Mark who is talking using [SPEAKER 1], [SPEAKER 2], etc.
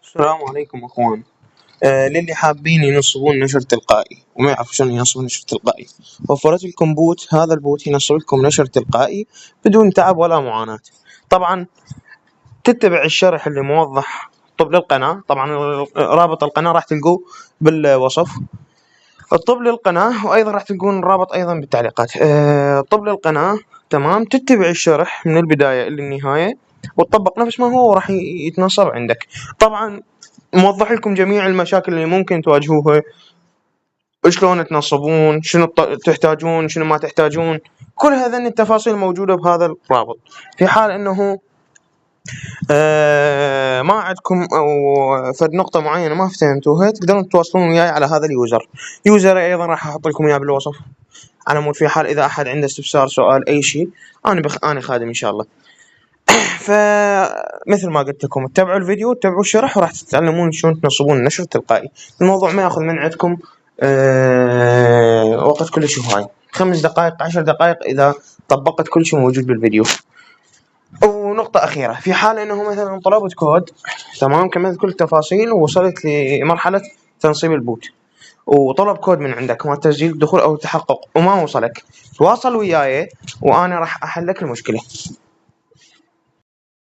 [SPEAKER 1] السلام عليكم اخوان. للي حابين ينصبون نشر تلقائي وما يعرفوا شلون ينصبون نشر تلقائي، وفرت لكم بوت. هذا البوت ينصب لكم نشر تلقائي بدون تعب ولا معاناة. طبعا تتبع الشرح اللي موضح طب للقناة. طبعا رابط القناة راح تلقوه بالوصف، الطب للقناة، وايضا راح تلقون الرابط ايضا بالتعليقات. طب للقناة، تمام. تتبع الشرح من البداية الى النهاية وتطبق نفس ما هو راح يتنصب عندك. طبعا موضح لكم جميع المشاكل اللي ممكن تواجهوها، شلون تنصبون، شنو تحتاجون، شنو ما تحتاجون. كل هذه التفاصيل موجودة بهذا الرابط. في حال انه ما عندكم او فد نقطة معينة ما فهمتوها، تقدرون تتواصلون وياي على هذا اليوزر ايضا راح احط لكم اياه بالوصف، على مود في حال اذا احد عنده استفسار سؤال اي شيء انا خادم ان شاء الله. فمثل ما قلت لكم اتبعوا الفيديو، اتبعوا الشرح، وراح تتعلمون شلون تنصبون النشر التلقائي. الموضوع ما ياخذ من عندكم وقت كلش هواي، 5 دقائق 10 دقائق اذا طبقت كل شيء موجود بالفيديو. ونقطة أخيرة، في حال أنه مثلا طلبت كود، تمام، كملت كل التفاصيل ووصلت لمرحلة تنصيب البوت، وطلب كود من عندك مال تسجيل الدخول أو التحقق وما وصلك، تواصل وياي وأنا راح أحل لك المشكلة.